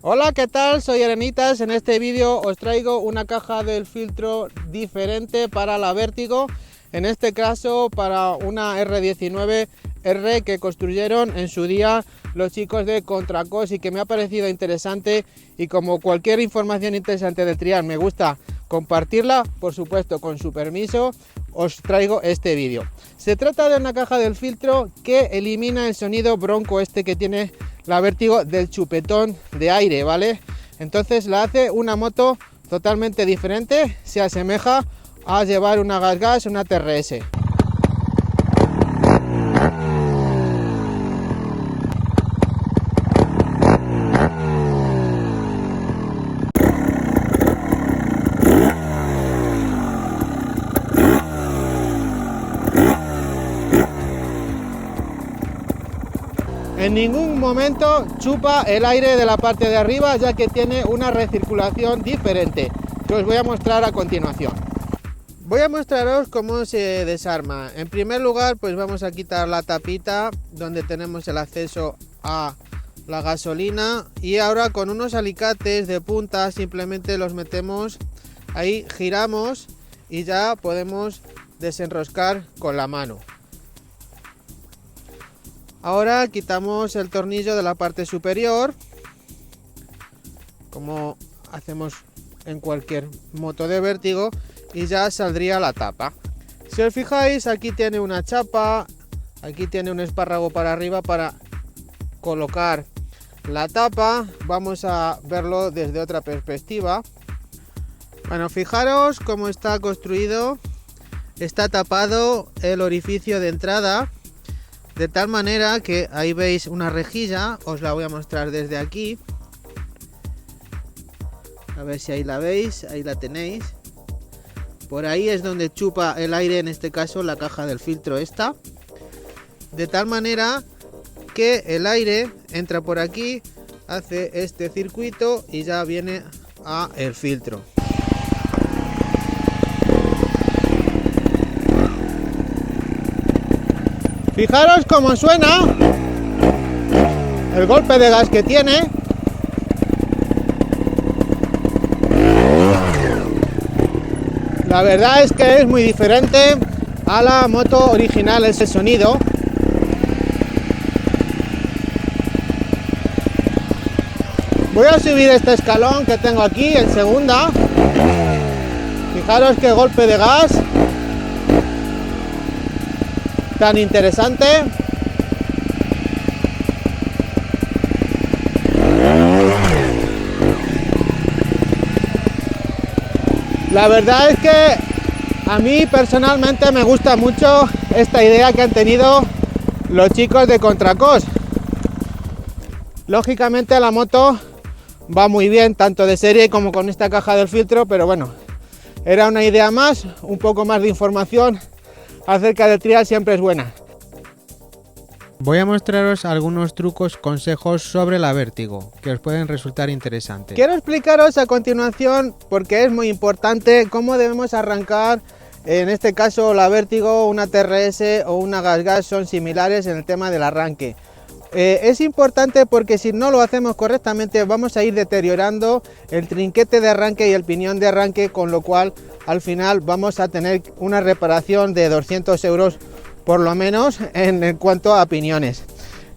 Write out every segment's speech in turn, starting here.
Hola, ¿qué tal? Soy Arenitas. En este vídeo os traigo una caja del filtro diferente para la Vértigo. En este caso para una R19R que construyeron en su día los chicos de Contracos y que me ha parecido interesante, y como cualquier información interesante de trial me gusta compartirla, por supuesto con su permiso, os traigo este vídeo. Se trata de una caja del filtro que elimina el sonido bronco que tiene la Vértigo del chupetón de aire, ¿vale? Entonces la hace una moto totalmente diferente, se asemeja a llevar una GasGas, una TRS. En ningún momento chupa el aire de la parte de arriba, ya que tiene una recirculación diferente, que os voy a mostrar a continuación. Voy a mostraros cómo se desarma. En primer lugar, pues vamos a quitar la tapita donde tenemos el acceso a la gasolina, y ahora con unos alicates de punta simplemente los metemos ahí, giramos y ya podemos desenroscar con la mano. Ahora quitamos el tornillo de la parte superior, como hacemos en cualquier moto de Vértigo, y ya saldría la tapa. Si os fijáis, aquí tiene una chapa, aquí tiene un espárrago para arriba para colocar la tapa. Vamos a verlo desde otra perspectiva. Bueno, fijaros cómo está construido. Está tapado el orificio de entrada, de tal manera que ahí veis una rejilla. Os la voy a mostrar desde aquí, a ver si ahí la veis, ahí la tenéis. Por ahí es donde chupa el aire, en este caso la caja del filtro esta, de tal manera que el aire entra por aquí, hace este circuito y ya viene a el filtro. Fijaros cómo suena, el golpe de gas que tiene. La verdad es que es muy diferente a la moto original ese sonido. Voy a subir este escalón que tengo aquí en segunda. Fijaros qué golpe de gas tan interesante. La verdad es que a mí personalmente me gusta mucho esta idea que han tenido los chicos de Contracos. Lógicamente la moto va muy bien tanto de serie como con esta caja del filtro, pero bueno, era una idea más, un poco más de información acerca del trial siempre es buena. Voy a mostraros algunos trucos, consejos sobre la Vértigo que os pueden resultar interesantes. Quiero explicaros a continuación, porque es muy importante, cómo debemos arrancar. En este caso la Vértigo, una TRS o una GasGas son similares en el tema del arranque. Es importante porque si no lo hacemos correctamente vamos a ir deteriorando el trinquete de arranque y el piñón de arranque, con lo cual al final vamos a tener una reparación de 200 euros por lo menos en cuanto a piñones.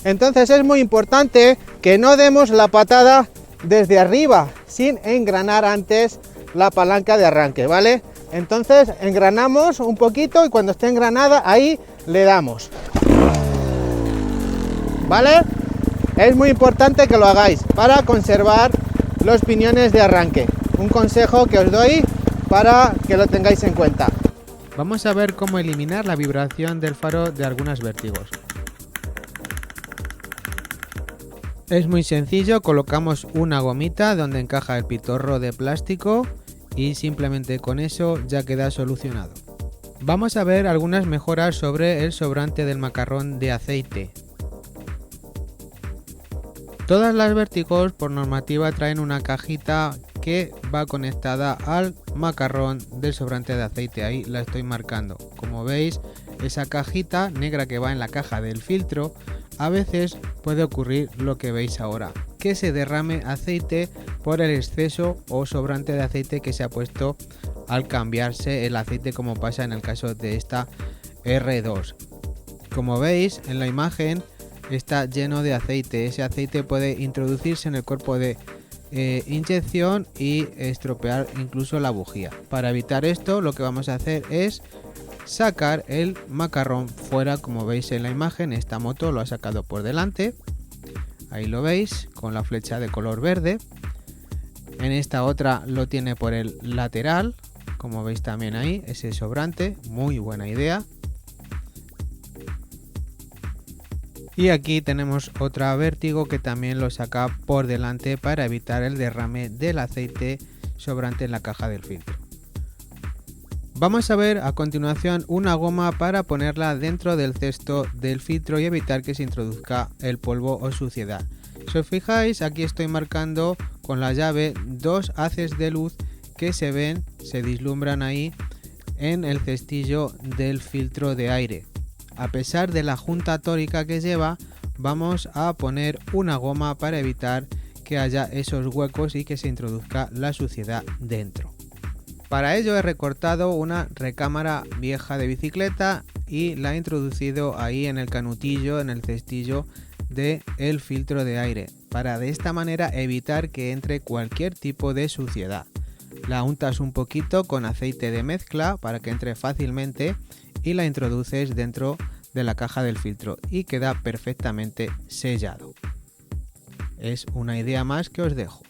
Entonces es muy importante que no demos la patada desde arriba sin engranar antes la palanca de arranque, ¿vale? Entonces engranamos un poquito y cuando esté engranada ahí le damos, ¿vale? Es muy importante que lo hagáis para conservar los piñones de arranque. Un consejo que os doy para que lo tengáis en cuenta. Vamos a ver cómo eliminar la vibración del faro de algunas Vértigos. Es muy sencillo, colocamos una gomita donde encaja el pitorro de plástico y simplemente con eso ya queda solucionado. Vamos a ver algunas mejoras sobre el sobrante del macarrón de aceite. Todas las Vértigos por normativa traen una cajita que va conectada al macarrón del sobrante de aceite. Ahí la estoy marcando. Como veis, esa cajita negra que va en la caja del filtro, a veces puede ocurrir lo que veis ahora. que se derrame aceite por el exceso o sobrante de aceite que se ha puesto al cambiarse el aceite, como pasa en el caso de esta R2. Como veis en la imagen está lleno de aceite. Ese aceite puede introducirse en el cuerpo de inyección y estropear incluso la bujía. Para evitar esto, lo que vamos a hacer es sacar el macarrón fuera. Como veis en la imagen, esta moto lo ha sacado por delante, ahí lo veis con la flecha de color verde. En esta otra lo tiene por el lateral, como veis también ahí ese sobrante, muy buena idea. Y aquí tenemos otra Vértigo que también lo saca por delante para evitar el derrame del aceite sobrante en la caja del filtro. Vamos a ver a continuación una goma para ponerla dentro del cesto del filtro y evitar que se introduzca el polvo o suciedad. Si os fijáis, aquí estoy marcando con la llave dos haces de luz que se ven, se vislumbran ahí en el cestillo del filtro de aire. A pesar de la junta tórica que lleva, vamos a poner una goma para evitar que haya esos huecos y que se introduzca la suciedad dentro. Para ello he recortado una recámara vieja de bicicleta y la he introducido ahí en el canutillo, en el cestillo del filtro de aire, para de esta manera evitar que entre cualquier tipo de suciedad. La untas un poquito con aceite de mezcla para que entre fácilmente y la introduces dentro de la caja del filtro y queda perfectamente sellado. Es una idea más que os dejo.